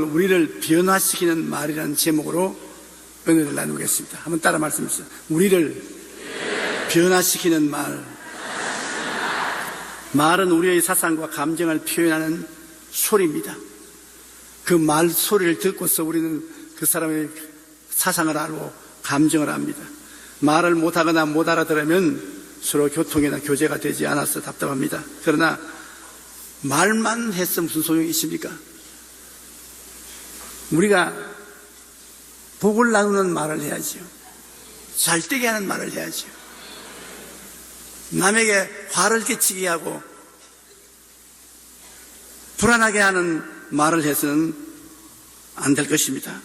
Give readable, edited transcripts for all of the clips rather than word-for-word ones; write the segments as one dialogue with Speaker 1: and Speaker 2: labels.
Speaker 1: 우리를 변화시키는 말이라는 제목으로 은혜를 나누겠습니다. 한번 따라 말씀해 주세요. 우리를 변화시키는 말. 말은 우리의 사상과 감정을 표현하는 소리입니다. 그 말 소리를 듣고서 우리는 그 사람의 사상을 알고 감정을 압니다. 말을 못하거나 못 알아들으면 서로 교통이나 교제가 되지 않아서 답답합니다. 그러나 말만 해서 무슨 소용이 있습니까? 우리가 복을 나누는 말을 해야죠. 잘되게 하는 말을 해야죠. 남에게 화를 끼치게 하고 불안하게 하는 말을 해서는 안 될 것입니다.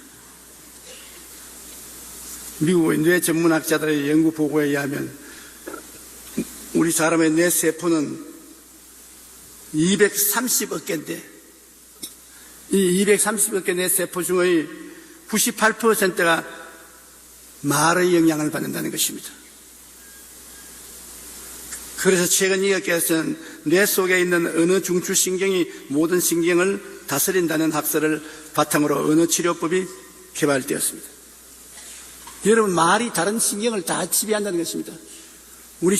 Speaker 1: 미국의 뇌 전문학자들의 연구 보고에 의하면 우리 사람의 뇌 세포는 230억 개인데 이 230억 개 뇌 세포 중의 98%가 말의 영향을 받는다는 것입니다. 그래서 최근 의학계에서는 뇌 속에 있는 언어 중추신경이 모든 신경을 다스린다는 학설을 바탕으로 언어 치료법이 개발되었습니다. 여러분, 말이 다른 신경을 다 지배한다는 것입니다. 우리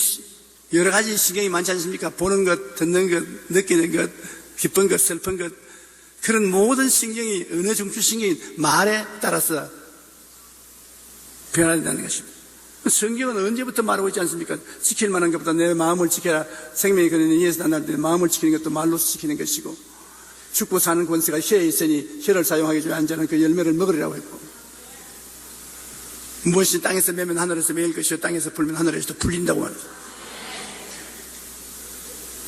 Speaker 1: 여러 가지 신경이 많지 않습니까? 보는 것, 듣는 것, 느끼는 것, 기쁜 것, 슬픈 것, 그런 모든 신경이, 언어 중추신경이 말에 따라서 변화된다는 것입니다. 성경은 언제부터 말하고 있지 않습니까? 지킬 만한 것보다 내 마음을 지켜라. 생명이 그는 이에서 난다는데 마음을 지키는 것도 말로서 지키는 것이고, 죽고 사는 권세가 혀에 있으니 혀를 사용하기 전에 앉아는 그 열매를 먹으리라고 했고, 무엇이 땅에서 매면 하늘에서 매일 것이요 땅에서 풀면 하늘에서도 풀린다고 말했어요.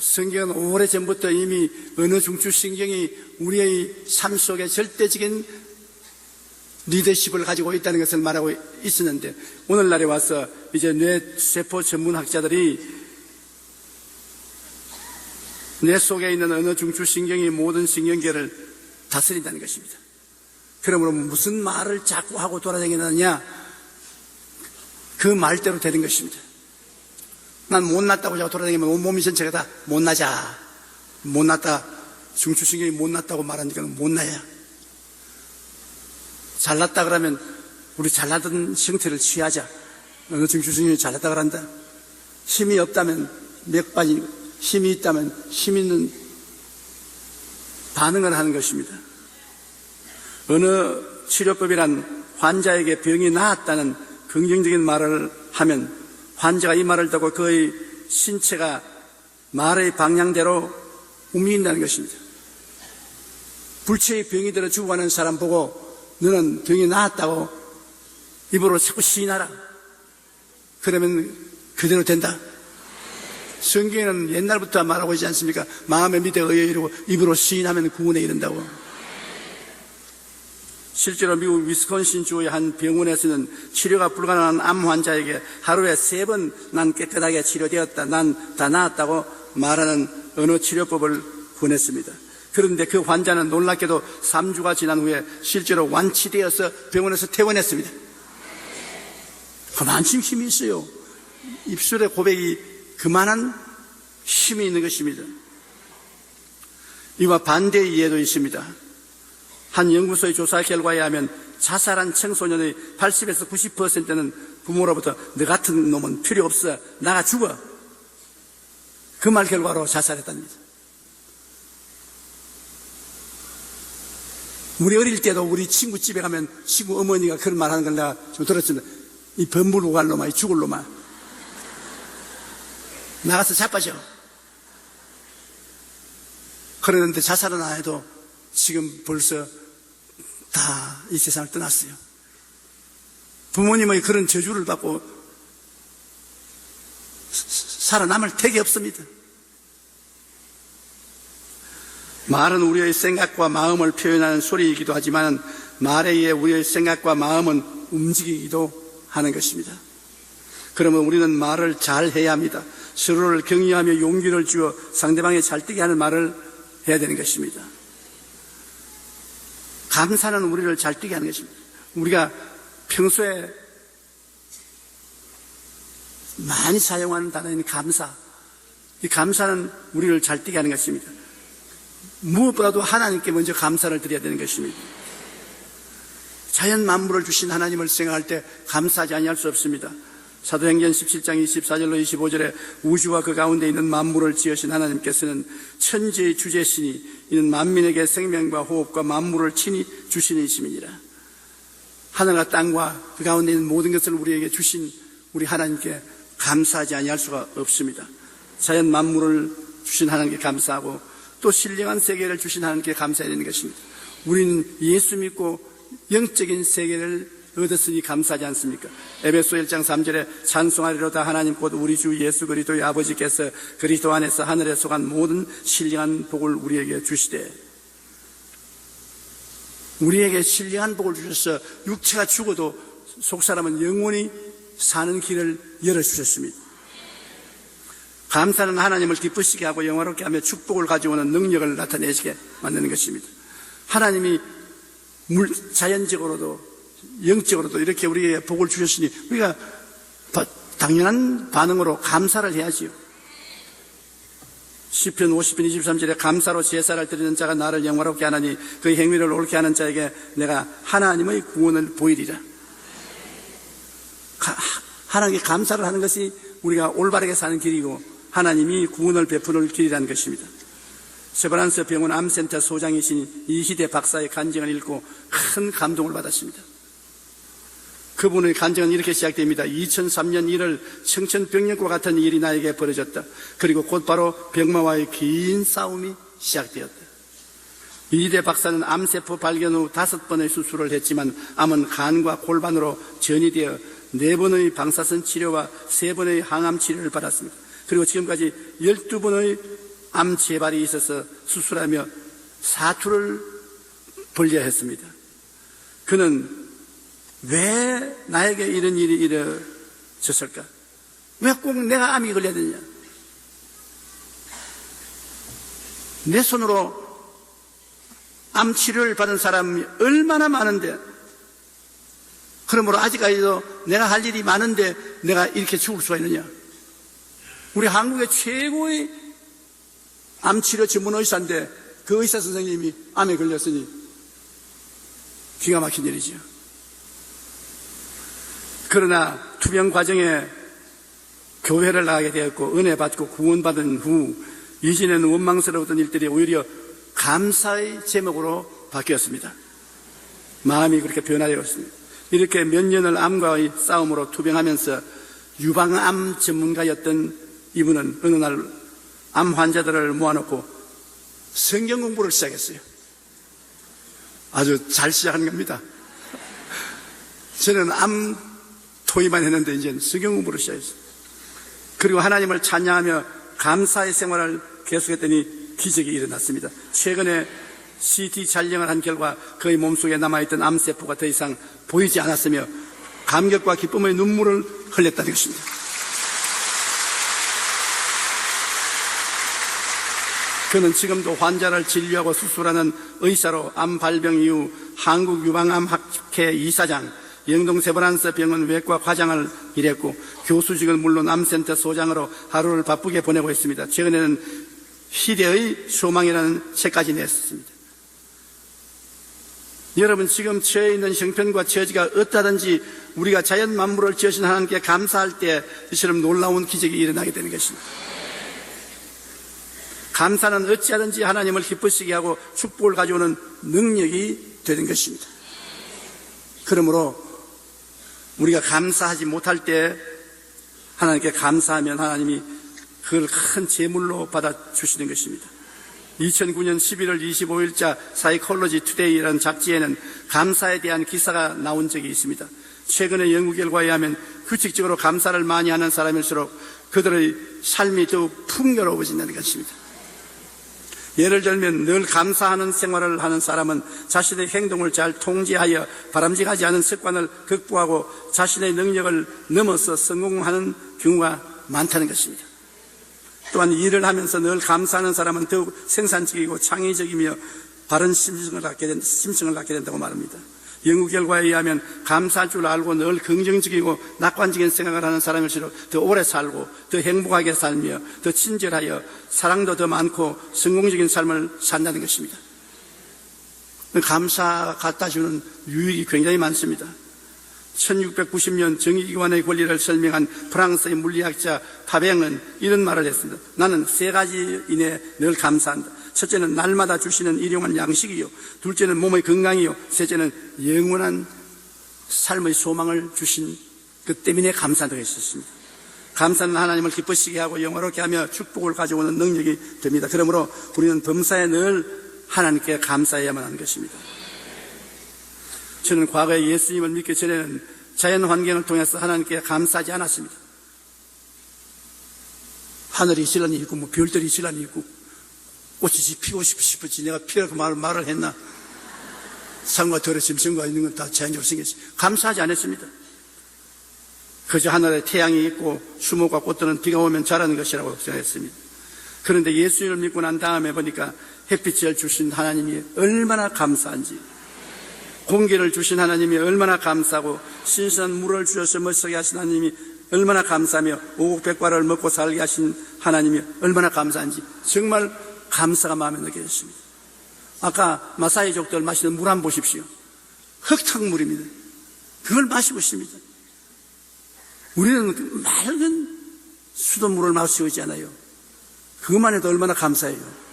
Speaker 1: 성경은 오래전부터 이미 언어 중추신경이 우리의 삶 속에 절대적인 리더십을 가지고 있다는 것을 말하고 있었는데, 오늘날에 와서 이제 뇌세포 전문학자들이 뇌 속에 있는 언어 중추신경이 모든 신경계를 다스린다는 것입니다. 그러므로 무슨 말을 자꾸 하고 돌아다니느냐, 그 말대로 되는 것입니다. 난 못났다고 자꾸 돌아다니면 온몸이 전체가 다 못나자, 못났다, 중추신경이 못났다고 말하니까 못나야. 잘났다 그러면 우리 잘나던 형태를 취하자. 어느 중추신경이 잘났다 그런다. 힘이 없다면 몇 빠지, 힘이 있다면 힘 있는 반응을 하는 것입니다. 어느 치료법이란 환자에게 병이 나았다는 긍정적인 말을 하면 환자가 이 말을 듣고 그의 신체가 말의 방향대로 움직인다는 것입니다. 불치의 병이 들어 죽어가는 사람 보고 너는 병이 나았다고 입으로 자꾸 시인하라. 그러면 그대로 된다. 성경에는 옛날부터 말하고 있지 않습니까? 마음의 밑에 의에 이르고 입으로 시인하면 구원에 이른다고. 실제로 미국 위스콘신 주의 한 병원에서는 치료가 불가능한 암 환자에게 하루에 3번 난 깨끗하게 치료되었다, 난 다 나았다고 말하는 언어 치료법을 권했습니다. 그런데 그 환자는 놀랍게도 3주가 지난 후에 실제로 완치되어서 병원에서 퇴원했습니다. 그만큼 힘이 있어요. 입술의 고백이 그만한 힘이 있는 것입니다. 이와 반대의 이해도 있습니다. 한 연구소의 조사 결과에 의하면 자살한 청소년의 80에서 90%는 부모로부터 너 같은 놈은 필요 없어, 나가 죽어, 그 말 결과로 자살했답니다. 우리 어릴 때도 우리 친구 집에 가면 친구 어머니가 그런 말 하는 걸 내가 좀 들었습니다. 이 범부로 갈 놈아, 이 죽을 놈아, 나가서 자빠져. 그러는데 자살은 안 해도 지금 벌써 다 이 세상을 떠났어요. 부모님의 그런 저주를 받고 살아남을 택이 없습니다. 말은 우리의 생각과 마음을 표현하는 소리이기도 하지만 말에 의해 우리의 생각과 마음은 움직이기도 하는 것입니다. 그러면 우리는 말을 잘 해야 합니다. 서로를 격려하며 용기를 주어 상대방이 잘되게 하는 말을 해야 되는 것입니다. 감사는 우리를 잘되게 하는 것입니다. 우리가 평소에 많이 사용하는 단어인 감사, 이 감사는 우리를 잘되게 하는 것입니다. 무엇보다도 하나님께 먼저 감사를 드려야 되는 것입니다. 자연 만물을 주신 하나님을 생각할 때 감사하지 아니할 수 없습니다. 사도행전 17장 24절로 25절에 우주와 그 가운데 있는 만물을 지으신 하나님께서는 천지의 주제시니 이는 만민에게 생명과 호흡과 만물을 친히 주시는 이심이니라. 하늘과 땅과 그 가운데 있는 모든 것을 우리에게 주신 우리 하나님께 감사하지 아니할 수가 없습니다. 자연 만물을 주신 하나님께 감사하고 또 신령한 세계를 주신 하나님께 감사해야 되는 것입니다. 우리는 예수 믿고 영적인 세계를 얻었으니 감사하지 않습니까? 에베소 1장 3절에 찬송하리로다 하나님 곧 우리 주 예수 그리스도의 아버지께서 그리스도 안에서 하늘에 속한 모든 신령한 복을 우리에게 주시되, 우리에게 신령한 복을 주셔서 육체가 죽어도 속사람은 영원히 사는 길을 열어주셨습니다. 감사는 하나님을 기쁘시게 하고 영화롭게 하며 축복을 가져오는 능력을 나타내시게 만드는 것입니다. 하나님이 자연적으로도 영적으로도 이렇게 우리에게 복을 주셨으니 우리가 당연한 반응으로 감사를 해야지요. 시편 50편 23절에 감사로 제사를 드리는 자가 나를 영화롭게 하나니 그 행위를 옳게 하는 자에게 내가 하나님의 구원을 보이리라. 하나님께 감사를 하는 것이 우리가 올바르게 사는 길이고 하나님이 구원을 베푸는 길이라는 것입니다. 세브란스 병원 암센터 소장이신 이희대 박사의 간증을 읽고 큰 감동을 받았습니다. 그분의 간증은 이렇게 시작됩니다. 2003년 1월 청천벽력과 같은 일이 나에게 벌어졌다. 그리고 곧바로 병마와의 긴 싸움이 시작되었다. 이희대 박사는 암세포 발견 후 5번의 수술을 했지만 암은 간과 골반으로 전이되어 4번의 방사선 치료와 3번의 항암 치료를 받았습니다. 그리고 지금까지 12번의 암 재발이 있어서 수술하며 사투를 벌려야 했습니다. 그는 왜 나에게 이런 일이 일어졌을까? 왜 꼭 내가 암이 걸려야 되냐? 내 손으로 암 치료를 받은 사람이 얼마나 많은데, 그러므로 아직까지도 내가 할 일이 많은데 내가 이렇게 죽을 수가 있느냐? 우리 한국의 최고의 암치료 전문 의사인데 그 의사 선생님이 암에 걸렸으니 기가 막힌 일이죠. 그러나 투병 과정에 교회를 나가게 되었고 은혜 받고 구원받은 후 이전에는 원망스러웠던 일들이 오히려 감사의 제목으로 바뀌었습니다. 마음이 그렇게 변화되었습니다. 이렇게 몇 년을 암과의 싸움으로 투병하면서 유방암 전문가였던 이분은 어느 날 암 환자들을 모아놓고 성경 공부를 시작했어요. 아주 잘 시작한 겁니다. 저는 암 토의만 했는데 이제는 성경 공부를 시작했어요. 그리고 하나님을 찬양하며 감사의 생활을 계속했더니 기적이 일어났습니다. 최근에 CT 촬영을 한 결과 그의 몸속에 남아있던 암세포가 더 이상 보이지 않았으며 감격과 기쁨의 눈물을 흘렸다는 것입니다. 그는 지금도 환자를 진료하고 수술하는 의사로 암 발병 이후 한국유방암학회 이사장, 영동 세브란스 병원 외과 과장을 일했고 교수직은 물론 암센터 소장으로 하루를 바쁘게 보내고 있습니다. 최근에는 희대의 소망이라는 책까지 냈습니다. 여러분, 지금 처해 있는 형편과 처지가 어떠하든지 우리가 자연 만물을 지으신 하나님께 감사할 때 이처럼 놀라운 기적이 일어나게 되는 것입니다. 감사는 어찌하든지 하나님을 기쁘시게 하고 축복을 가져오는 능력이 되는 것입니다. 그러므로 우리가 감사하지 못할 때 하나님께 감사하면 하나님이 그걸 큰 제물로 받아주시는 것입니다. 2009년 11월 25일자 사이콜로지 투데이라는 잡지에는 감사에 대한 기사가 나온 적이 있습니다. 최근의 연구 결과에 의하면 규칙적으로 감사를 많이 하는 사람일수록 그들의 삶이 더욱 풍요로워진다는 것입니다. 예를 들면 늘 감사하는 생활을 하는 사람은 자신의 행동을 잘 통제하여 바람직하지 않은 습관을 극복하고 자신의 능력을 넘어서 성공하는 경우가 많다는 것입니다. 또한 일을 하면서 늘 감사하는 사람은 더욱 생산적이고 창의적이며 바른 심성을 갖게 된다고 말합니다. 연구 결과에 의하면 감사할 줄 알고 늘 긍정적이고 낙관적인 생각을 하는 사람일수록 더 오래 살고 더 행복하게 살며 더 친절하여 사랑도 더 많고 성공적인 삶을 산다는 것입니다. 감사가 갖다 주는 유익이 굉장히 많습니다. 1690년 정의기관의 권리를 설명한 프랑스의 물리학자 파뱅은 이런 말을 했습니다. 나는 세 가지 인에 늘 감사한다. 첫째는 날마다 주시는 일용할 양식이요, 둘째는 몸의 건강이요, 셋째는 영원한 삶의 소망을 주신 그 때문에 감사한다고 했었습니다. 감사는 하나님을 기쁘시게 하고 영화롭게 하며 축복을 가져오는 능력이 됩니다. 그러므로 우리는 범사에 늘 하나님께 감사해야만 하는 것입니다. 저는 과거에 예수님을 믿기 전에는 자연 환경을 통해서 하나님께 감사하지 않았습니다. 하늘이 있으려니 있고 뭐 별들이 있으려니 있고 꽃이 피고 싶었지 내가 피라고 말을 했나. 산과 들의 짐승과 있는 건 다 자연적으로 생겼어요. 감사하지 않았습니다. 그저 하늘에 태양이 있고 수목과 꽃들은 비가 오면 자라는 것이라고 생각했습니다. 그런데 예수님을 믿고 난 다음에 보니까 햇빛을 주신 하나님이 얼마나 감사한지, 공기를 주신 하나님이 얼마나 감사하고, 신선한 물을 주셔서 멋지게 하신 하나님이 얼마나 감사하며, 오곡백과를 먹고 살게 하신 하나님이 얼마나 감사한지 정말 감사가 마음에 느껴졌습니다. 아까 마사이족들 마시는 물 한번 보십시오. 흙탕물입니다. 그걸 마시고 있습니다. 우리는 맑은 수돗물을 마시고 있잖아요. 그것만 해도 얼마나 감사해요.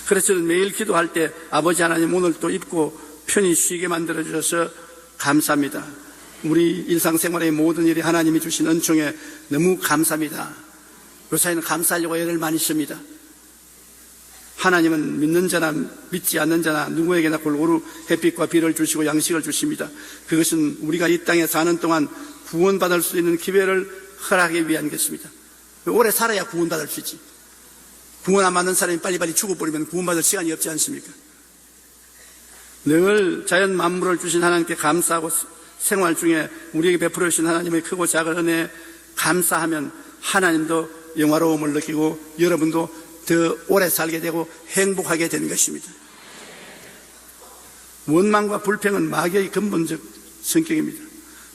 Speaker 1: 그래서 저는 매일 기도할 때 아버지 하나님 오늘 또 입고 편히 쉬게 만들어주셔서 감사합니다. 우리 일상생활의 모든 일이 하나님이 주신 은총에 너무 감사합니다. 요사이는 감사하려고 애를 많이 씁니다. 하나님은 믿는 자나 믿지 않는 자나 누구에게나 골고루 햇빛과 비를 주시고 양식을 주십니다. 그것은 우리가 이 땅에 사는 동안 구원받을 수 있는 기회를 허락하기 위한 것입니다. 오래 살아야 구원받을 수 있지. 구원 안 받는 사람이 빨리빨리 죽어버리면 구원받을 시간이 없지 않습니까? 늘 자연 만물을 주신 하나님께 감사하고 생활 중에 우리에게 베풀어 주신 하나님의 크고 작은 은혜에 감사하면 하나님도 영화로움을 느끼고 여러분도 더 오래 살게 되고 행복하게 되는 것입니다. 원망과 불평은 마귀의 근본적 성격입니다.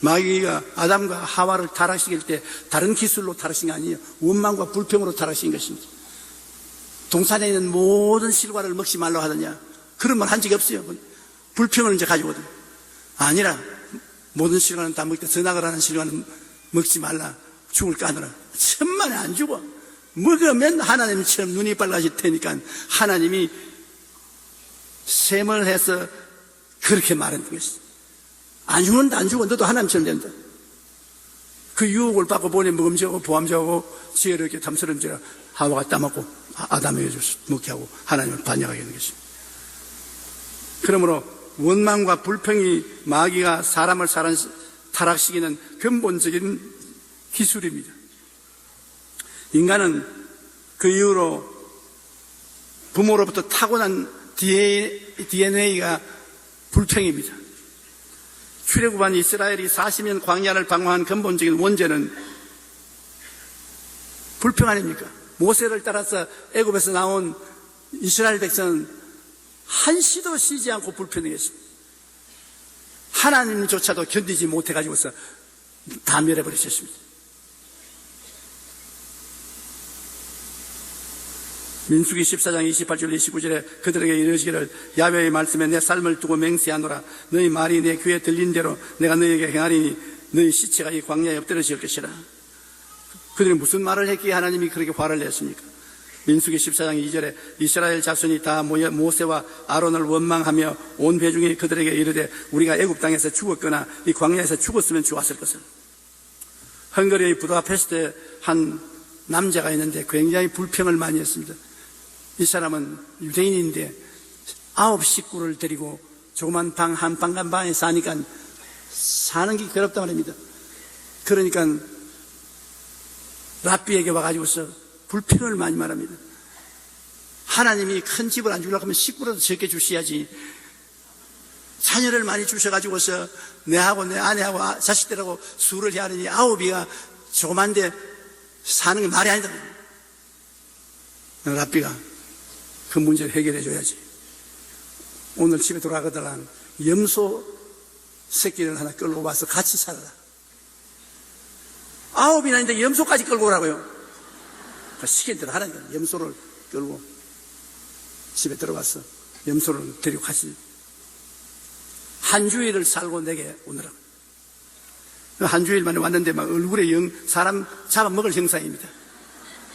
Speaker 1: 마귀가 아담과 하와를 타락시킬 때 다른 기술로 타락신 게 아니에요. 원망과 불평으로 타락신 것입니다. 동산에 있는 모든 실과를 먹지 말라고 하더냐, 그런 말 한 적이 없어요. 불평을 이제 가지고거든. 아니라 모든 실과는 다 먹다 전학을 하는 실과는 먹지 말라. 죽을 까느라. 천만에 안 죽어. 먹으면 하나님처럼 눈이 빨라질 테니까 하나님이 셈을 해서 그렇게 말하는 것이지. 안 죽는다, 안 죽어. 너도 하나님처럼 된다. 그 유혹을 받고 보니 먹음직하고 보암직하고 지혜롭게 탐스러움지라 하와가 따먹고 아담에게 줘서 먹게 하고 하나님을 반역하게 되는 것입니다. 그러므로 원망과 불평이 마귀가 사람을 타락시키는 근본적인 기술입니다. 인간은 그 이후로 부모로부터 타고난 DNA가 불평입니다. 출애굽한 이스라엘이 40년 광야를 방황한 근본적인 원죄는 불평 아닙니까? 모세를 따라서 애굽에서 나온 이스라엘 백성은 한시도 쉬지 않고 불평했습니다. 하나님조차도 견디지 못해가지고서 다 멸해버리셨습니다. 민수기 14장 28절 29절에 그들에게 이르시기를 야훼의 말씀에 내 삶을 두고 맹세하노라. 너희 말이 내 귀에 들린 대로 내가 너희에게 행하리니 너희 시체가 이 광야에 엎드러질 것이라. 그들이 무슨 말을 했기에 하나님이 그렇게 화를 냈습니까? 민수기 14장 2절에 이스라엘 자손이 다 모여 모세와 아론을 원망하며 온 회중이 그들에게 이르되 우리가 애굽 땅에서 죽었거나 이 광야에서 죽었으면 좋았을 것을. 헝가리의 부다페스트에 한 남자가 있는데 굉장히 불평을 많이 했습니다. 이 사람은 유대인인데 9 식구를 데리고 조그만 방 한 방에 사니까 사는 게 괴롭다 말입니다. 그러니까 랍비에게 와가지고서 불평을 많이 말합니다. 하나님이 큰 집을 안 주려고 하면 식구라도 적게 주셔야지. 자녀를 많이 주셔가지고서 내하고 내 아내하고 자식들하고 수를 해야 하느니 9이가 조그만데 사는 게 말이 아니다. 랍비가 그 문제를 해결해 줘야지. 오늘 집에 돌아가다가 염소 새끼를 하나 끌고 와서 같이 살아라. 9이나 있는데 염소까지 끌고 오라고요. 시킨 대로 하라니까. 염소를 끌고 집에 들어가서 염소를 데리고 같이 한 주일을 살고 내게 오너라. 한 주일 만에 왔는데 막 얼굴에 사람 잡아먹을 형상입니다.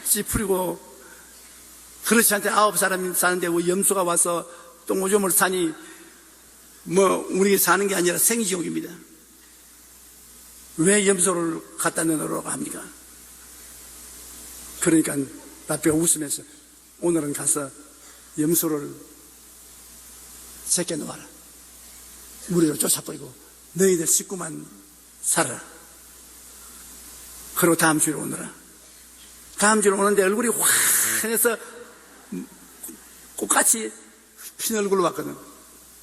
Speaker 1: 찌푸리고, 그렇지 않대 9사람이 사는데 왜 염소가 와서 똥오줌을 싸니, 우리 사는 게 아니라 생지옥입니다. 왜 염소를 갖다 넣으라고 합니까? 그러니까 라비가 웃으면서 오늘은 가서 염소를 제껴놓아라. 무리로 쫓아버리고 너희들 식구만 살아라. 그리고 다음 주에 오너라. 다음 주에 오는데 얼굴이 환해서 꽃같이 핀 얼굴로 왔거든.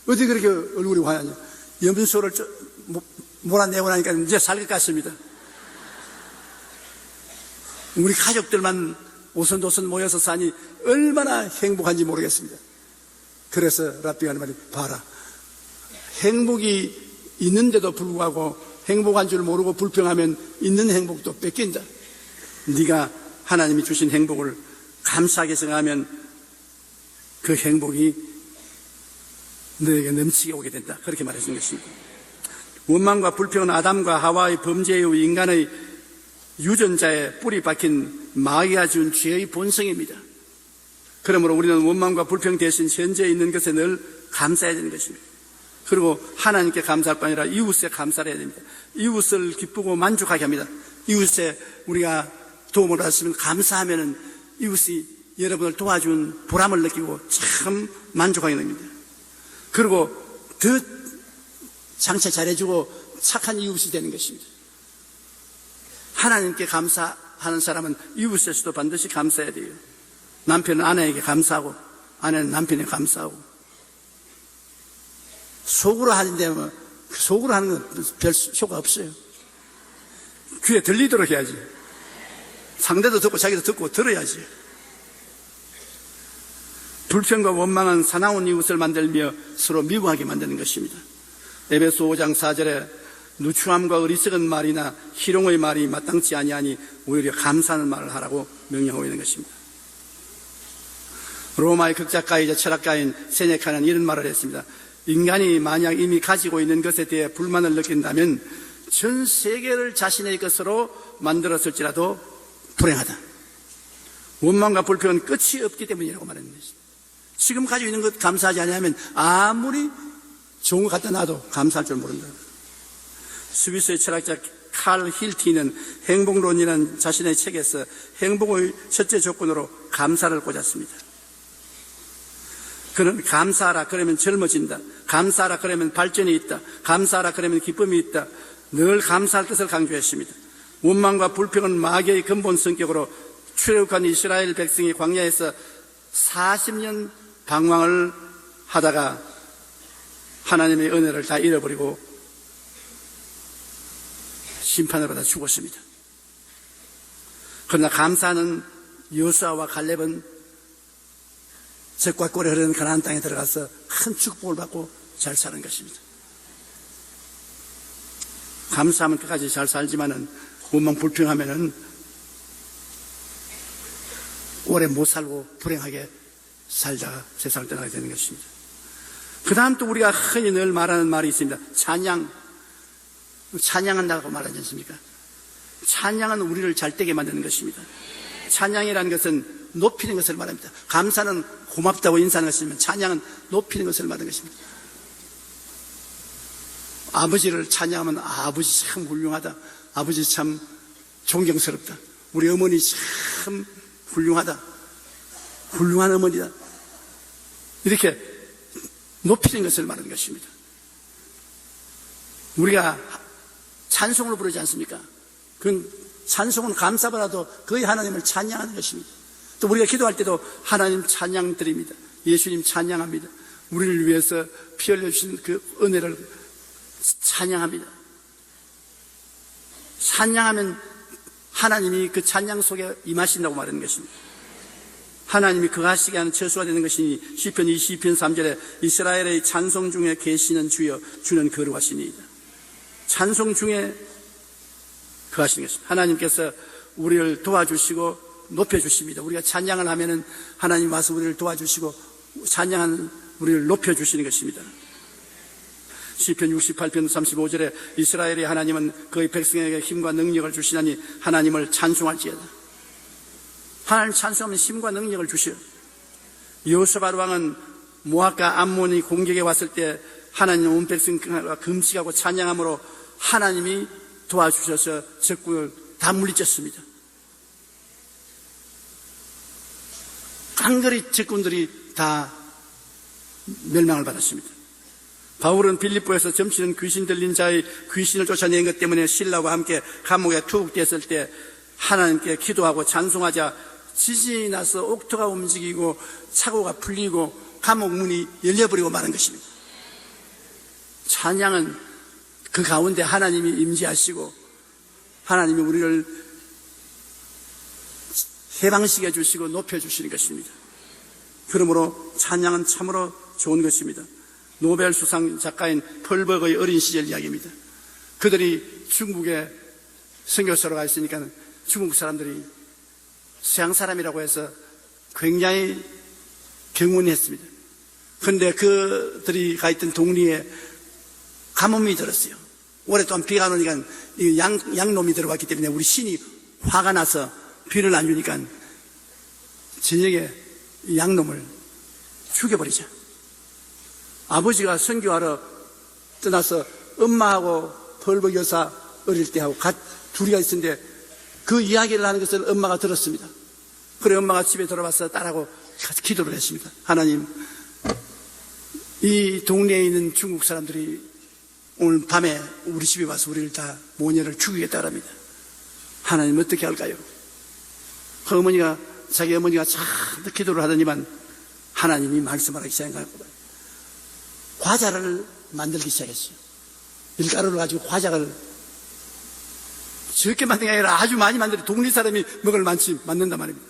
Speaker 1: 어디 그렇게 얼굴이 환하냐? 염소를 몰아내고 나니까 이제 살 것 같습니다. 우리 가족들만 오손도손 모여서 사니 얼마나 행복한지 모르겠습니다. 그래서 라비가 하는 말이, 봐라, 행복이 있는데도 불구하고 행복한 줄 모르고 불평하면 있는 행복도 뺏긴다. 네가 하나님이 주신 행복을 감사하게 생각하면 그 행복이 너에게 넘치게 오게 된다. 그렇게 말했는 것입니다. 원망과 불평은 아담과 하와의 범죄 이후 인간의 유전자에 뿌리 박힌 마귀가 준 죄의 본성입니다. 그러므로 우리는 원망과 불평 대신 현재에 있는 것에 늘 감사해야 되는 것입니다. 그리고 하나님께 감사할 뿐 아니라 이웃에 감사를 해야 됩니다. 이웃을 기쁘고 만족하게 합니다. 이웃에 우리가 도움을 받았으면 감사하면 이웃이 여러분을 도와준 보람을 느끼고 참 만족하게 됩니다. 그리고 더 장차 잘해주고 착한 이웃이 되는 것입니다. 하나님께 감사하는 사람은 이웃에서도 반드시 감사해야 돼요. 남편은 아내에게 감사하고 아내는 남편에게 감사하고. 속으로 하는데 속으로 하는 건 별 효과 없어요. 귀에 들리도록 해야지. 상대도 듣고 자기도 듣고 들어야지. 불평과 원망은 사나운 이웃을 만들며 서로 미워하게 만드는 것입니다. 에베소 5장 4절에 누추함과 어리석은 말이나 희롱의 말이 마땅치 아니하니 오히려 감사하는 말을 하라고 명령하고 있는 것입니다. 로마의 극작가이자 철학가인 세네카는 이런 말을 했습니다. 인간이 만약 이미 가지고 있는 것에 대해 불만을 느낀다면 전 세계를 자신의 것으로 만들었을지라도 불행하다. 원망과 불평은 끝이 없기 때문이라고 말하는 것입니다. 지금 가지고 있는 것 감사하지 않으면 아무리 좋은 것 갖다 놔도 감사할 줄 모른다. 스위스의 철학자 칼 힐티는 행복론이라는 자신의 책에서 행복의 첫째 조건으로 감사를 꽂았습니다. 그는 감사하라 그러면 젊어진다. 감사하라 그러면 발전이 있다. 감사하라 그러면 기쁨이 있다. 늘 감사할 것을 강조했습니다. 원망과 불평은 마귀의 근본 성격으로 출애굽한 이스라엘 백성이 광야에서 40년 방황을 하다가 하나님의 은혜를 다 잃어버리고 심판을 받아 죽었습니다. 그러나 감사하는 여호수아와 갈렙은 젖과 꿀이 흐르는 가나안 땅에 들어가서 큰 축복을 받고 잘 사는 것입니다. 감사하면 끝까지 잘 살지만은 원망 불평하면은 오래 못 살고 불행하게 살다가 세상을 떠나게 되는 것입니다. 그 다음 또 우리가 흔히 늘 말하는 말이 있습니다. 찬양한다고 말하지 않습니까? 찬양은 우리를 잘되게 만드는 것입니다. 찬양이라는 것은 높이는 것을 말합니다. 감사는 고맙다고 인사하는 것이지만 찬양은 높이는 것을 말하는 것입니다. 아버지를 찬양하면 아버지 참 훌륭하다. 아버지 참 존경스럽다. 우리 어머니 참 훌륭하다. 훌륭한 어머니다. 이렇게 높이는 것을 말하는 것입니다. 우리가 찬송을 부르지 않습니까? 그건 찬송은 감사보다도 거의 하나님을 찬양하는 것입니다. 또 우리가 기도할 때도 하나님 찬양 드립니다. 예수님 찬양합니다. 우리를 위해서 피 흘려주신 그 은혜를 찬양합니다. 찬양하면 하나님이 그 찬양 속에 임하신다고 말하는 것입니다. 하나님이 거하시게 하는 처소가 되는 것이니 시편 22편 3절에 이스라엘의 찬송 중에 계시는 주여 주는 거룩하시니이다. 찬송 중에 거하시는 것입니다. 하나님께서 우리를 도와주시고 높여주십니다. 우리가 찬양을 하면은 하나님 와서 우리를 도와주시고 찬양하는 우리를 높여주시는 것입니다. 시편 68편 35절에 이스라엘의 하나님은 그의 백성에게 힘과 능력을 주시나니 하나님을 찬송할지어다. 하나님 찬송하면 힘과 능력을 주셔요. 여호사밧 왕은 모압과 암몬이 공격에 왔을 때 하나님 온 백성과 금식하고 찬양함으로 하나님이 도와주셔서 적군을 다 물리쳤습니다. 깡그리 적군들이 다 멸망을 받았습니다. 바울은 빌립보에서 점치는 귀신 들린 자의 귀신을 쫓아낸 것 때문에 신라와 함께 감옥에 투옥됐을 때 하나님께 기도하고 찬송하자 지진이 나서 옥토가 움직이고 차고가 풀리고 감옥 문이 열려버리고 마는 것입니다. 찬양은 그 가운데 하나님이 임재하시고 하나님이 우리를 해방시켜 주시고 높여주시는 것입니다. 그러므로 찬양은 참으로 좋은 것입니다. 노벨 수상 작가인 펄벅의 어린 시절 이야기입니다. 그들이 중국에 선교사로 가 있으니까 중국 사람들이 서양 사람이라고 해서 굉장히 경운했습니다. 그런데 그들이 가 있던 동리에 가뭄이 들었어요. 오랫동안 비가 안 오니까 양놈이 들어왔기 때문에 우리 신이 화가 나서 비를 안 주니까 저녁에 양놈을 죽여버리자. 아버지가 선교하러 떠나서 엄마하고 펄벅 여사 어릴 때하고 둘이가 있었는데 그 이야기를 하는 것을 엄마가 들었습니다. 그래 엄마가 집에 돌아와서 딸하고 같이 기도를 했습니다. 하나님, 이 동네에 있는 중국 사람들이 오늘 밤에 우리 집에 와서 우리를 다 모녀를 죽이겠다 합니다. 하나님 어떻게 할까요? 그 어머니가 자기 어머니가 참 기도를 하더니만 하나님이 말씀하기 시작합니다. 과자를 만들기 시작했어요. 밀가루를 가지고 과자를 적게 만든 게 아니라 아주 많이 만들어 동네 사람이 먹을 만치 만든단 말입니다.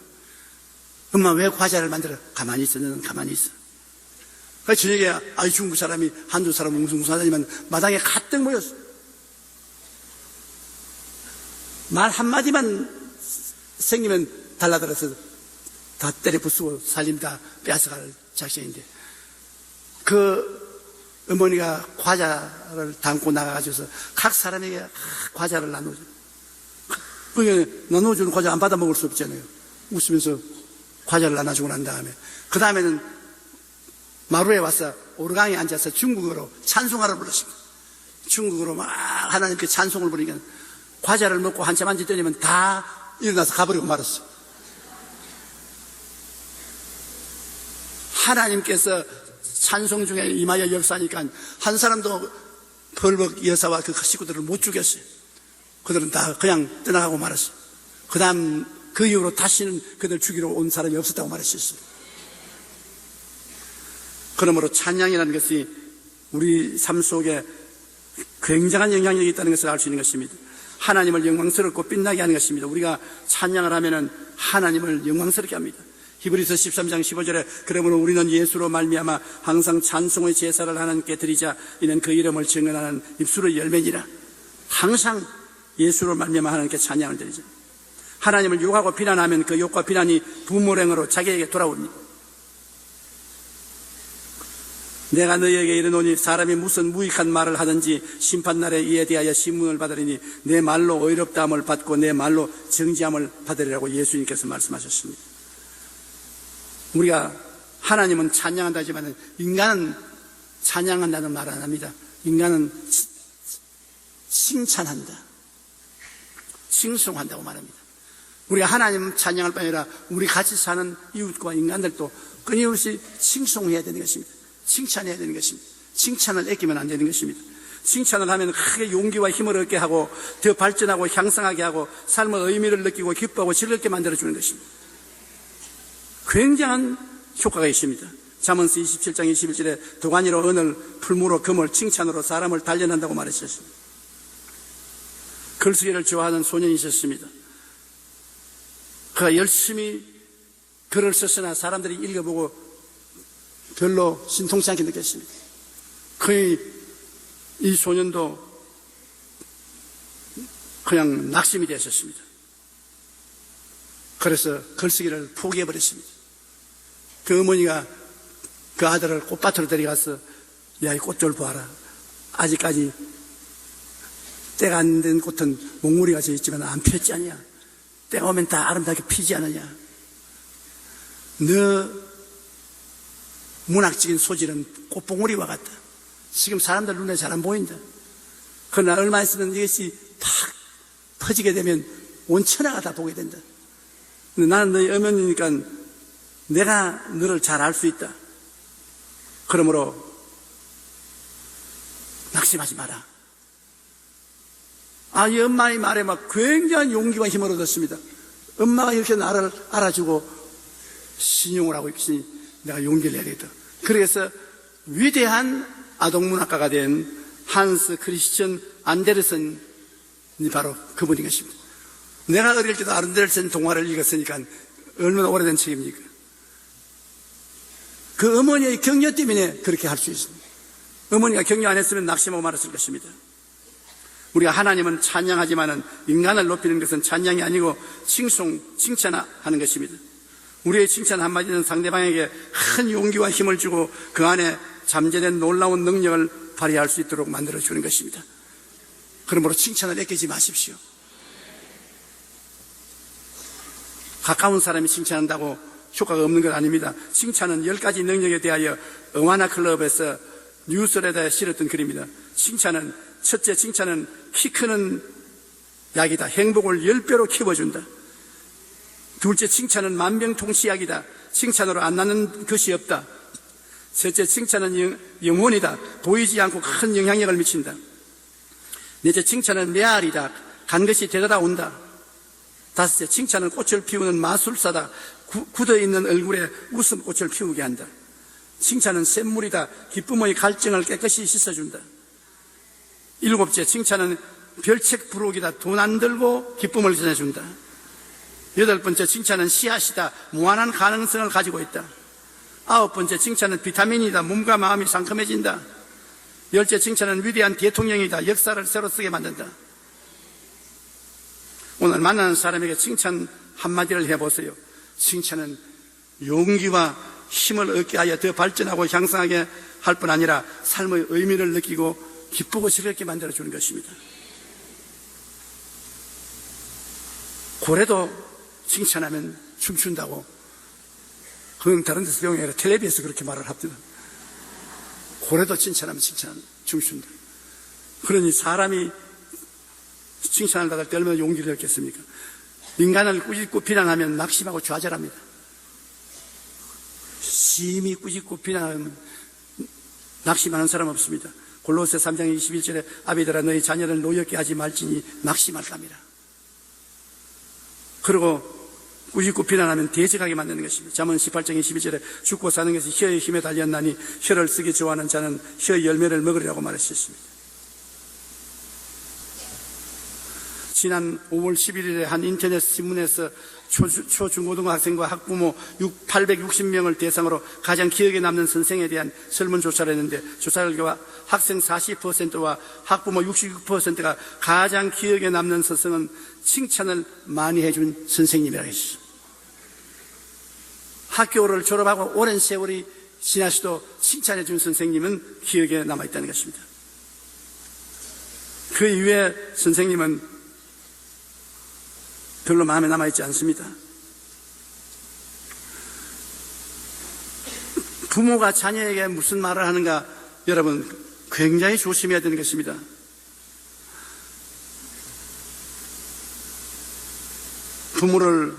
Speaker 1: 엄마 왜 과자를 만들어? 가만히 있어. 너는 가만히 있어. 그래서 저녁에 중국 사람이 한두 사람 웅숭웅숭하다니만 마당에 가득 모였어. 말 한마디만 생기면 달라들어서 다 때려 부수고 살림 다 빼앗아갈 작전인데 그 어머니가 과자를 담고 나가가지고서 각 사람에게 과자를 나눠줘. 그게 나눠주는 과자 안 받아 먹을 수 없잖아요. 웃으면서 과자를 나눠주고 난 다음에 그 다음에는 마루에 와서 오르강에 앉아서 중국어로 찬송하러 불렀습니다. 중국어로 막 하나님께 찬송을 부르니까 과자를 먹고 한참 앉았더니만 다 일어나서 가버리고 말았어요. 하나님께서 찬송 중에 임하여 역사하니까 한 사람도 펄벅 여사와 그 식구들을 못 죽였어요. 그들은 다 그냥 떠나가고 말았어요. 그 다음 그 이후로 다시는 그들 죽이러 온 사람이 없었다고 말했었어요. 그러므로 찬양이라는 것이 우리 삶 속에 굉장한 영향력이 있다는 것을 알 수 있는 것입니다. 하나님을 영광스럽고 빛나게 하는 것입니다. 우리가 찬양을 하면은 하나님을 영광스럽게 합니다. 히브리서 13장 15절에 그러므로 우리는 예수로 말미암아 항상 찬송의 제사를 하나님께 드리자. 이는 그 이름을 증언하는 입술의 열매니라. 항상 예수로 말미암아 하나님께 찬양을 드리자. 하나님을 욕하고 비난하면 그 욕과 비난이 부모랭으로 자기에게 돌아옵니다. 내가 너희에게 이르노니 사람이 무슨 무익한 말을 하든지 심판날에 이에 대하여 신문을 받으리니 내 말로 의롭다함을 받고 내 말로 정지함을 받으리라고 예수님께서 말씀하셨습니다. 우리가 하나님은 찬양한다 하지만 인간은 찬양한다는 말 안 합니다. 인간은 칭찬한다, 칭송한다고 말합니다. 우리가 하나님 찬양할 뿐 아니라 우리 같이 사는 이웃과 인간들도 끊임없이 칭송해야 되는 것입니다. 칭찬해야 되는 것입니다. 칭찬을 아끼면 안 되는 것입니다. 칭찬을 하면 크게 용기와 힘을 얻게 하고 더 발전하고 향상하게 하고 삶의 의미를 느끼고 기뻐하고 즐겁게 만들어주는 것입니다. 굉장한 효과가 있습니다. 잠언서 27장 21절에 도가니로 은을, 풀무로 금을, 칭찬으로 사람을 단련한다고 말했었습니다. 글쓰기를 좋아하는 소년이 있었습니다. 그가 열심히 글을 썼으나 사람들이 읽어보고 별로 신통치 않게 느꼈습니다. 이 소년도 그냥 낙심이 되었습니다. 그래서 글쓰기를 포기해버렸습니다. 그 어머니가 그 아들을 꽃밭으로 데려가서 야, 이 꽃 좀 봐라. 아직까지 때가 안 된 꽃은 몽우리가 져 있지만 안 폈지 않냐? 때가 오면 다 아름답게 피지 않느냐? 너 문학적인 소질은 꽃봉오리와 같다. 지금 사람들 눈에 잘 안 보인다. 그러나 얼마 있으면 이것이 팍 퍼지게 되면 온 천하가 다 보게 된다. 근데 나는 너희 어머니니까 내가 너를 잘 알 수 있다. 그러므로 낙심하지 마라. 이 엄마의 말에 막 굉장한 용기와 힘을 얻었습니다. 엄마가 이렇게 나를 알아주고 신용을 하고 있으니 내가 용기를 내야 되겠다. 그래서 위대한 아동문학가가 된 한스 크리스천 안데르센이 바로 그분인 것입니다. 내가 어릴 때도 안데르센 동화를 읽었으니까 얼마나 오래된 책입니까? 그 어머니의 격려 때문에 그렇게 할 수 있습니다. 어머니가 격려 안 했으면 낙심하고 말았을 것입니다. 우리가 하나님은 찬양하지만은 인간을 높이는 것은 찬양이 아니고 칭찬하는 것입니다. 우리의 칭찬 한마디는 상대방에게 큰 용기와 힘을 주고 그 안에 잠재된 놀라운 능력을 발휘할 수 있도록 만들어주는 것입니다. 그러므로 칭찬을 아끼지 마십시오. 가까운 사람이 칭찬한다고 효과가 없는 것 아닙니다. 칭찬은 10가지 능력에 대하여 어와나 클럽에서 뉴스레터에 실었던 글입니다. 첫째 칭찬은 키 크는 약이다. 행복을 10배로 키워준다. 둘째 칭찬은 만병통치약이다. 칭찬으로 안 나는 것이 없다. 셋째 칭찬은 영혼이다. 보이지 않고 큰 영향력을 미친다. 넷째 칭찬은 메아리다. 간 것이 되돌아온다. 다섯째 칭찬은 꽃을 피우는 마술사다. 굳어있는 얼굴에 웃음꽃을 피우게 한다. 칭찬은 샘물이다. 기쁨의 갈증을 깨끗이 씻어준다. 일곱째 칭찬은 별책 부록이다. 돈 안 들고 기쁨을 전해준다. 여덟 번째 칭찬은 씨앗이다. 무한한 가능성을 가지고 있다. 아홉 번째 칭찬은 비타민이다. 몸과 마음이 상큼해진다. 열째 칭찬은 위대한 대통령이다. 역사를 새로 쓰게 만든다. 오늘 만나는 사람에게 칭찬 한마디를 해보세요. 칭찬은 용기와 힘을 얻게 하여 더 발전하고 향상하게 할 뿐 아니라 삶의 의미를 느끼고 기쁘고 즐겁게 만들어주는 것입니다. 고래도 칭찬하면 춤춘다고. 그건 다른 데서 배운 게 아니라 텔레비에서 그렇게 말을 합니다. 고래도 칭찬하면 춤춘다. 그러니 사람이 칭찬을 받을 때 얼마나 용기를 얻겠습니까? 인간을 꾸짖고 비난하면 낙심하고 좌절합니다. 심히 꾸짖고 비난하면 낙심하는 사람 없습니다. 골로새 3장 21절에 아비들아 너희 자녀를 노엽게 하지 말지니 낙심할 겁니다. 그리고 꾸짖고 비난하면 대적하게 만드는 것입니다. 잠언 18장 21절에 죽고 사는 것이 혀의 힘에 달렸나니 혀를 쓰기 좋아하는 자는 혀의 열매를 먹으리라고 말했습니다. 지난 5월 11일에 한 인터넷 신문에서 초중고등학생과 학부모 860명을 대상으로 가장 기억에 남는 선생에 대한 설문조사를 했는데 조사 결과 학생 40%와 학부모 69%가 가장 기억에 남는 선생은 칭찬을 많이 해준 선생님이라고 했습니다. 학교를 졸업하고 오랜 세월이 지나서도 칭찬해준 선생님은 기억에 남아있다는 것입니다. 그 이후에 선생님은 별로 마음에 남아있지 않습니다. 부모가 자녀에게 무슨 말을 하는가 여러분 굉장히 조심해야 되는 것입니다. 부모를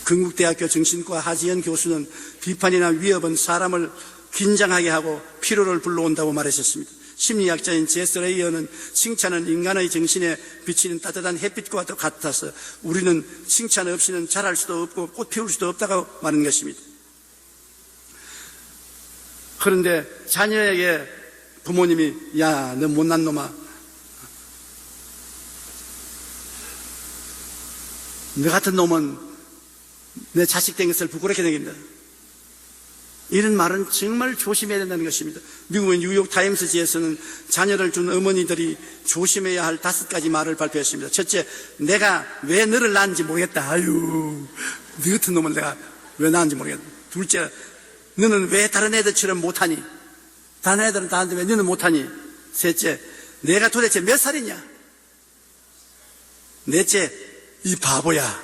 Speaker 1: 건국대학교 정신과 하지연 교수는 비판이나 위협은 사람을 긴장하게 하고 피로를 불러온다고 말하셨습니다. 심리학자인 제스 레이어는 칭찬은 인간의 정신에 비치는 따뜻한 햇빛과 같아서 우리는 칭찬 없이는 자랄 수도 없고 꽃 피울 수도 없다고 말하는 것입니다. 그런데 자녀에게 부모님이 야, 너 못난 놈아, 너 같은 놈은 내 자식 된 것을 부끄럽게 생깁니다. 이런 말은 정말 조심해야 된다는 것입니다. 미국의 뉴욕타임스지에서는 자녀를 둔 어머니들이 조심해야 할 5가지 말을 발표했습니다. 첫째, 내가 왜 너를 낳았는지 모르겠다. 아유, 너 같은 놈을 내가 왜 낳았는지 모르겠다. 둘째, 너는 왜 다른 애들처럼 못하니? 다른 애들은 다 하는데 왜 너는 못하니? 셋째, 내가 도대체 몇 살이냐? 넷째, 이 바보야.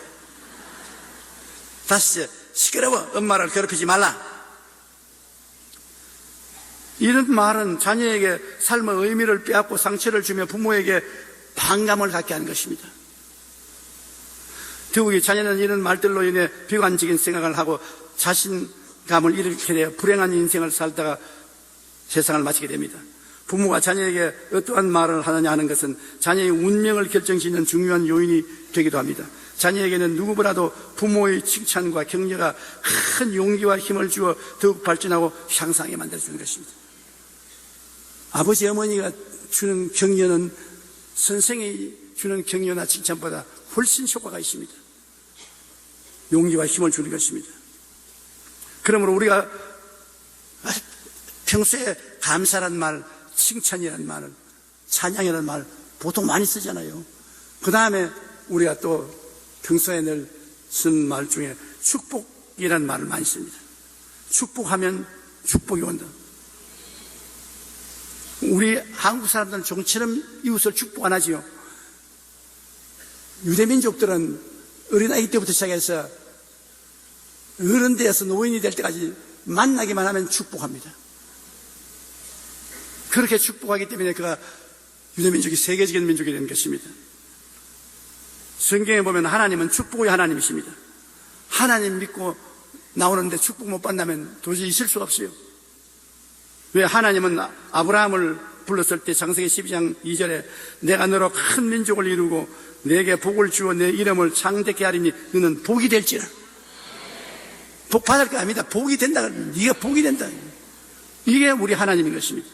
Speaker 1: 다섯째, 시끄러워. 엄마를 괴롭히지 말라. 이런 말은 자녀에게 삶의 의미를 빼앗고 상처를 주며 부모에게 반감을 갖게 하는 것입니다. 더욱이 자녀는 이런 말들로 인해 비관적인 생각을 하고 자신감을 잃게 되어 불행한 인생을 살다가 세상을 마치게 됩니다. 부모가 자녀에게 어떠한 말을 하느냐 하는 것은 자녀의 운명을 결정짓는 중요한 요인이 되기도 합니다. 자녀에게는 누구보다도 부모의 칭찬과 격려가 큰 용기와 힘을 주어 더욱 발전하고 향상하게 만들어주는 것입니다. 아버지 어머니가 주는 격려는 선생이 주는 격려나 칭찬보다 훨씬 효과가 있습니다. 용기와 힘을 주는 것입니다. 그러므로 우리가 평소에 감사란 말, 칭찬이라는 말을, 찬양이라는 말 보통 많이 쓰잖아요. 그 다음에 우리가 또 평소에 늘 쓰는 말 중에 축복이라는 말을 많이 씁니다. 축복하면 축복이 온다. 우리 한국 사람들은 종처럼 이웃을 축복 안 하지요. 유대민족들은 어린아이 때부터 시작해서 어른 되어서 노인이 될 때까지 만나기만 하면 축복합니다. 그렇게 축복하기 때문에 그가 유대민족이 세계적인 민족이 되는 것입니다. 성경에 보면 하나님은 축복의 하나님이십니다. 하나님 믿고 나오는데 축복 못 받는다면 도저히 있을 수가 없어요. 왜? 하나님은 아브라함을 불렀을 때 창세기 12장 2절에 내가 너로 큰 민족을 이루고 내게 복을 주어 내 이름을 창대케 하리니 너는 복이 될지라. 복 받을 거 아닙니다. 복이 된다. 네가 복이 된다. 이게 우리 하나님인 것입니다.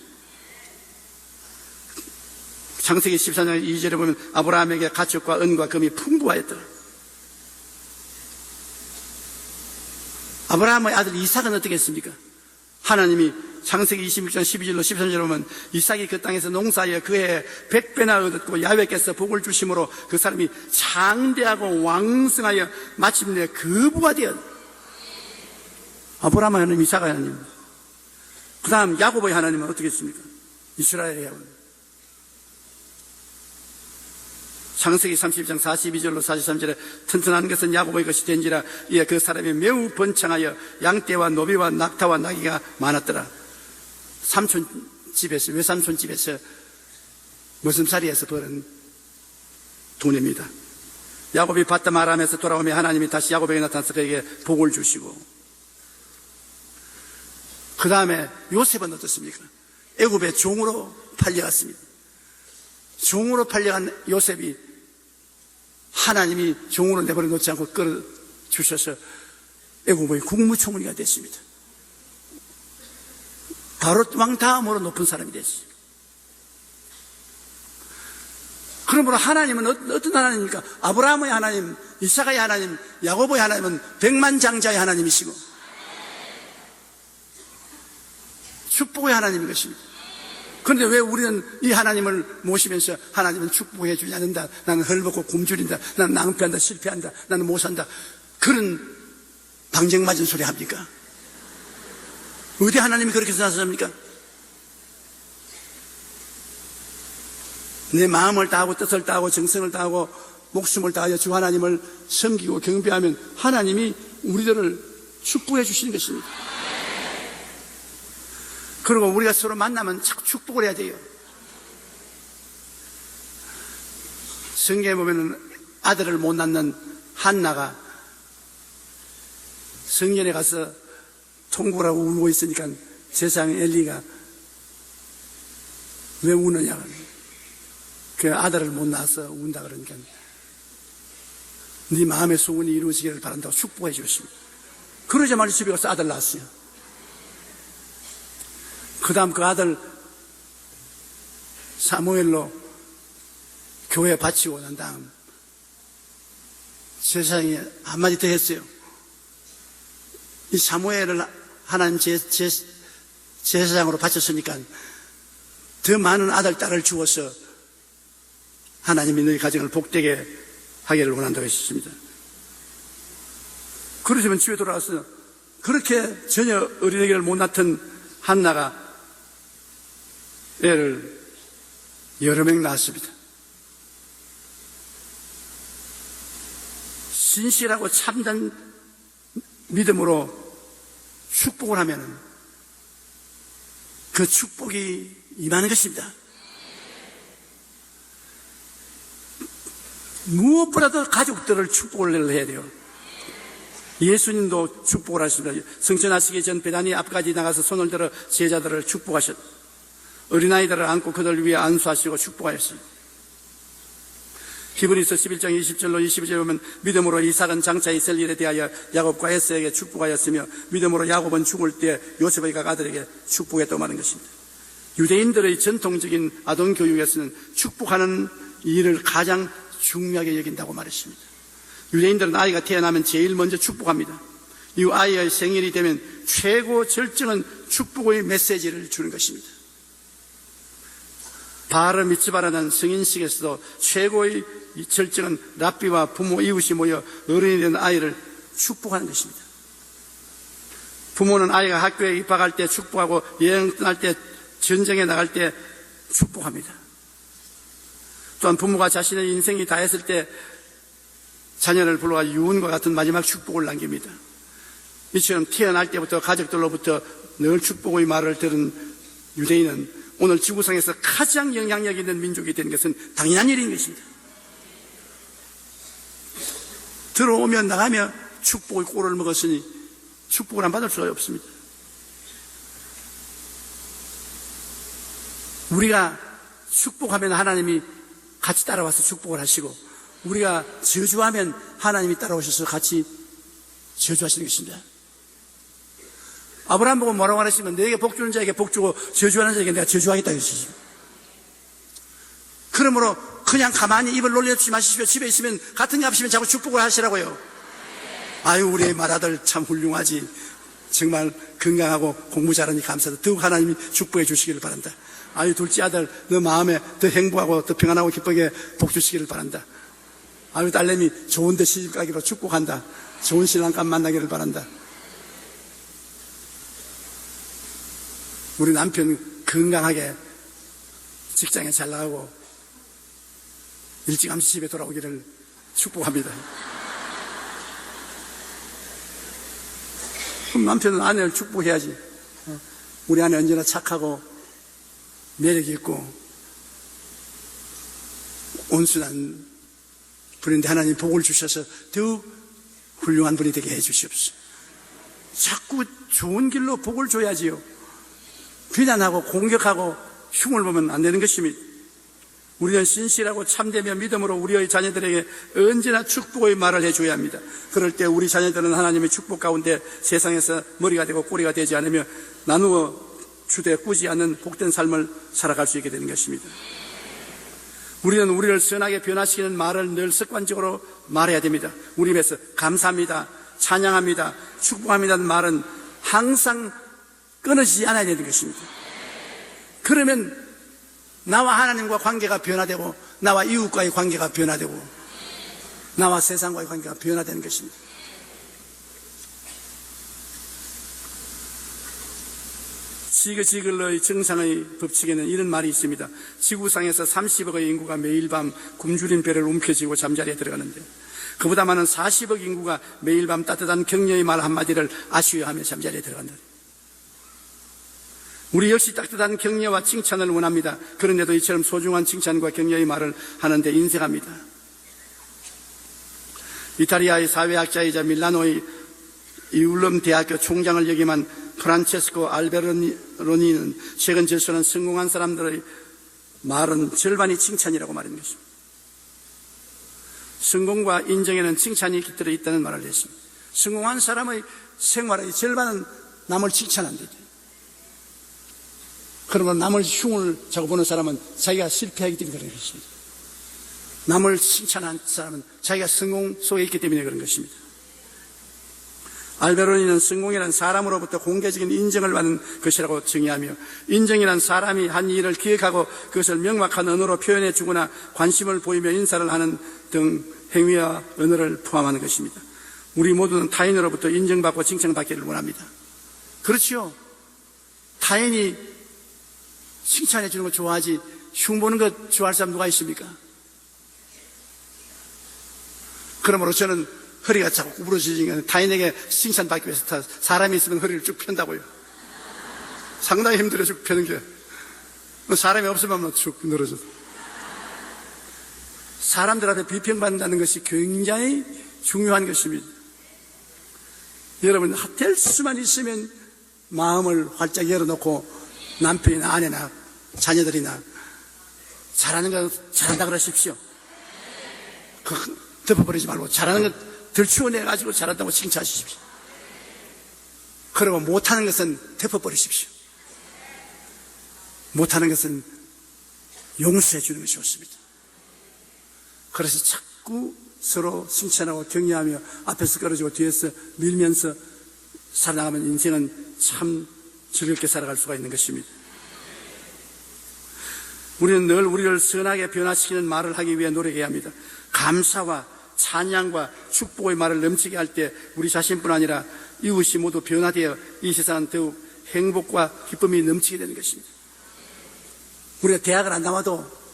Speaker 1: 창세기 14장 2절에 보면 아브라함에게 가축과 은과 금이 풍부하였더라. 아브라함의 아들 이삭은 어떻게 했습니까? 하나님이 창세기 26장 12절로 13절에 보면 이삭이 그 땅에서 농사하여 그해 100배나 얻었고 야훼께서 복을 주심으로 그 사람이 장대하고 왕성하여 마침내 거부가 되었다. 아브라함의 하나님, 이삭의 하나님. 그 다음 야곱의 하나님은 어떻게 했습니까? 이스라엘의 하나님. 창세기 31장 42절로 43절에 튼튼한 것은 야곱의 것이 된지라 이에 그 사람이 매우 번창하여 양떼와 노비와 낙타와 나귀가 많았더라. 삼촌집에서, 외삼촌집에서 머슴살이에서 벌은 돈입니다. 야곱이 바담 아람에서 돌아오며 하나님이 다시 야곱에게 나타나서 그에게 복을 주시고, 그 다음에 요셉은 어떻습니까? 애굽의 종으로 팔려갔습니다. 종으로 팔려간 요셉이 하나님이 종으로 내버려 놓지 않고 끌어주셔서 애굽의 국무총리가 됐습니다. 바로 왕 다음으로 높은 사람이 됐어요. 그러므로 하나님은 어떤 하나님입니까? 아브라함의 하나님, 이삭의 하나님, 야곱의 하나님은 백만장자의 하나님이시고 축복의 하나님인 것입니다. 그런데 왜 우리는 이 하나님을 모시면서 하나님은 축복해 주지 않는다, 나는 헐벗고 굶주린다, 나는 낭패한다, 실패한다, 나는 못 산다, 그런 방정맞은 소리 합니까? 어디 하나님이 그렇게 생각하십니까? 내 마음을 다하고 뜻을 다하고 정성을 다하고 목숨을 다하여 주 하나님을 섬기고 경배하면 하나님이 우리들을 축복해 주시는 것입니다. 그리고 우리가 서로 만나면 자꾸 축복을 해야 돼요. 성경에 보면 아들을 못 낳는 한나가 성전에 가서 통곡을 하고 울고 있으니까 세상에 엘리가 왜 우느냐, 그 아들을 못 낳아서 운다 그러니까 네 마음의 소원이 이루어지기를 바란다고 축복해 주십니다. 그러자마자 집에 가서 아들 낳았어요. 그 다음 그 아들 사무엘로 교회에 바치고 난 다음 세상에 한마디 더 했어요. 이 사무엘을 하나님 제사장으로 바쳤으니까 더 많은 아들, 딸을 주어서 하나님이 너희 가정을 복되게 하기를 원한다고 했습니다. 그러시면 집에 돌아와서 그렇게 전혀 어린애기를 못 낳던 한나가 애를 여러 명 낳았습니다. 신실하고 참된 믿음으로 축복을 하면 그 축복이 임하는 것입니다. 무엇보다도 가족들을 축복을 해야 돼요. 예수님도 축복을 하십니다. 성천하시기 전 베다니 앞까지 나가서 손을 들어 제자들을 축복하셨. 어린아이들을 안고 그들 위에 안수하시고 축복하였습니다. 히브리서 11장 20절로 22절에 보면 믿음으로 이삭은 장차 있을 일에 대하여 야곱과 에서에게 축복하였으며 믿음으로 야곱은 죽을 때 요셉의 각 아들에게 축복했다고 말하는 것입니다. 유대인들의 전통적인 아동교육에서는 축복하는 일을 가장 중요하게 여긴다고 말했습니다. 유대인들은 아이가 태어나면 제일 먼저 축복합니다. 이 아이의 생일이 되면 최고 절정은 축복의 메시지를 주는 것입니다. 바르 미츠바라는 성인식에서도 최고의 절정은 랍비와 부모 이웃이 모여 어른이 된 아이를 축복하는 것입니다. 부모는 아이가 학교에 입학할 때 축복하고 여행 떠날 때 전쟁에 나갈 때 축복합니다. 또한 부모가 자신의 인생이 다 했을 때 자녀를 불러가 유언과 같은 마지막 축복을 남깁니다. 이처럼 태어날 때부터 가족들로부터 늘 축복의 말을 들은 유대인은 오늘 지구상에서 가장 영향력 있는 민족이 된 것은 당연한 일인 것입니다. 들어오며 나가며 축복의 꼴을 먹었으니 축복을 안 받을 수가 없습니다. 우리가 축복하면 하나님이 같이 따라와서 축복을 하시고 우리가 저주하면 하나님이 따라오셔서 같이 저주하시는 것입니다. 아브라함 보고 뭐라고 하시면 너에게 복 주는 자에게 복 주고 저주하는 자에게 내가 저주하겠다 그러시죠. 그러므로 그냥 가만히 입을 놀려주지 마시고 집에 있으면 같은 값이면 자꾸 축복을 하시라고요. 아유 우리 맏아들 참 훌륭하지. 정말 건강하고 공부 잘하니 감사하다. 더욱 하나님이 축복해 주시기를 바란다. 아유 둘째 아들 너 마음에 더 행복하고 더 평안하고 기쁘게 복 주시기를 바란다. 아유 딸내미 좋은 데 시집 가기로 축복한다. 좋은 신랑감 만나기를 바란다. 우리 남편 건강하게 직장에 잘 나가고 일찌감치 집에 돌아오기를 축복합니다. 그럼 남편은 아내를 축복해야지. 우리 아내 언제나 착하고 매력 있고 온순한 분인데 하나님 복을 주셔서 더욱 훌륭한 분이 되게 해 주시옵소서. 자꾸 좋은 길로 복을 줘야지요. 비난하고 공격하고 흉을 보면 안 되는 것입니다. 우리는 신실하고 참되며 믿음으로 우리의 자녀들에게 언제나 축복의 말을 해줘야 합니다. 그럴 때 우리 자녀들은 하나님의 축복 가운데 세상에서 머리가 되고 꼬리가 되지 않으며 나누어 주되 꾸지 않는 복된 삶을 살아갈 수 있게 되는 것입니다. 우리는 우리를 선하게 변화시키는 말을 늘 습관적으로 말해야 됩니다. 우리 입에서 감사합니다, 찬양합니다, 축복합니다는 말은 항상 끊어지지 않아야 되는 것입니다. 그러면 나와 하나님과 관계가 변화되고 나와 이웃과의 관계가 변화되고 나와 세상과의 관계가 변화되는 것입니다. 지그지글러의 정상의 법칙에는 이런 말이 있습니다. 지구상에서 30억의 인구가 매일 밤 굶주린 배를 움켜쥐고 잠자리에 들어가는데 그보다 많은 40억 인구가 매일 밤 따뜻한 격려의 말 한마디를 아쉬워하며 잠자리에 들어간다. 우리 역시 따뜻한 격려와 칭찬을 원합니다. 그런데도 이처럼 소중한 칭찬과 격려의 말을 하는데 인색합니다. 이탈리아의 사회학자이자 밀라노의 이울럼 대학교 총장을 역임한 프란체스코 알베로니는 최근 질서는 성공한 사람들의 말은 절반이 칭찬이라고 말하는 것입니다. 성공과 인정에는 칭찬이 깃들어 있다는 말을 했습니다. 성공한 사람의 생활의 절반은 남을 칭찬한대요. 그러면 남을 흉을 자고 보는 사람은 자기가 실패하기 때문에 그런 것입니다. 남을 칭찬한 사람은 자기가 성공 속에 있기 때문에 그런 것입니다. 알베로니는 성공이란 사람으로부터 공개적인 인정을 받는 것이라고 정의하며 인정이란 사람이 한 일을 기획하고 그것을 명확한 언어로 표현해 주거나 관심을 보이며 인사를 하는 등 행위와 언어를 포함하는 것입니다. 우리 모두는 타인으로부터 인정받고 칭찬받기를 원합니다. 그렇지요. 타인이 칭찬해 주는 거 좋아하지 흉보는 거 좋아할 사람 누가 있습니까? 그러므로 저는 허리가 자꾸 구부러지니까 타인에게 칭찬받기 위해서 사람이 있으면 허리를 쭉 편다고요. 상당히 힘들어요, 쭉 펴는 게. 사람이 없으면 쭉 늘어져도. 사람들한테 비평받는다는 것이 굉장히 중요한 것입니다. 여러분, 될 수만 있으면 마음을 활짝 열어놓고 남편이나 아내나 자녀들이나 잘하는 거 잘한다 그러십시오. 덮어버리지 말고 잘하는 거 들추어내가지고 잘한다고 칭찬하십시오. 그리고 못하는 것은 덮어버리십시오. 못하는 것은 용서해 주는 것이 좋습니다. 그래서 자꾸 서로 칭찬하고 격려하며 앞에서 끌어주고 뒤에서 밀면서 살아나가면 인생은 참 즐겁게 살아갈 수가 있는 것입니다. 우리는 늘 우리를 선하게 변화시키는 말을 하기 위해 노력해야 합니다. 감사와 찬양과 축복의 말을 넘치게 할 때 우리 자신뿐 아니라 이웃이 모두 변화되어 이 세상은 더욱 행복과 기쁨이 넘치게 되는 것입니다. 우리가 대학을 안 나와도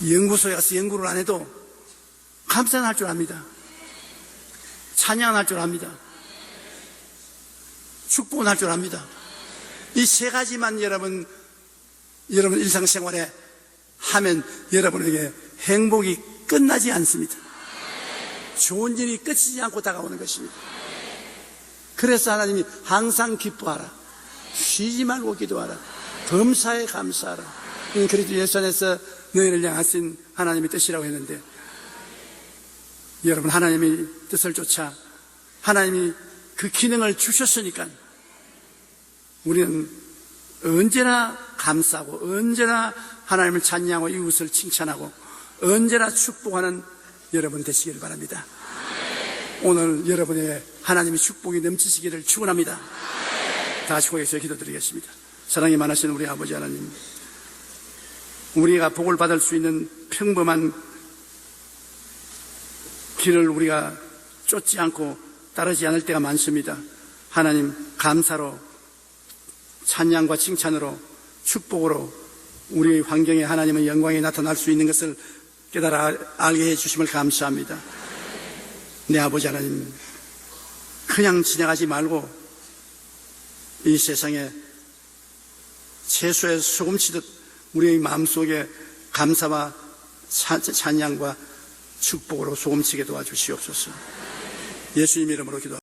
Speaker 1: 연구소에 가서 연구를 안 해도 감사는 할 줄 압니다. 찬양은 할 줄 압니다. 축복은 할 줄 압니다. 이 세 가지만 여러분 일상생활에 하면 여러분에게 행복이 끝나지 않습니다. 좋은 일이 끝이지 않고 다가오는 것입니다. 그래서 하나님이 항상 기뻐하라, 쉬지 말고 기도하라, 범사에 감사하라. 그리스도 예수 안에서 너희를 향하신 하나님의 뜻이라고 했는데, 여러분, 하나님의 뜻을 쫓아 하나님이 그 기능을 주셨으니까 우리는 언제나 감사하고 언제나 하나님을 찬양하고 이웃을 칭찬하고 언제나 축복하는 여러분 되시기를 바랍니다. 오늘 여러분의 하나님의 축복이 넘치시기를 축원합니다. 다 같이 고개에서 기도드리겠습니다. 사랑이 많으신 우리 아버지 하나님, 우리가 복을 받을 수 있는 평범한 길을 우리가 쫓지 않고 따르지 않을 때가 많습니다. 하나님, 감사로, 찬양과 칭찬으로, 축복으로 우리 환경에 하나님의 영광이 나타날 수 있는 것을 깨달아 알게 해주심을 감사합니다. 내 아버지 하나님, 그냥 지나가지 말고 이 세상에 채소에 소금치듯 우리의 마음속에 감사와 찬양과 축복으로 소금치게 도와주시옵소서. 예수님 이름으로 기도합니다.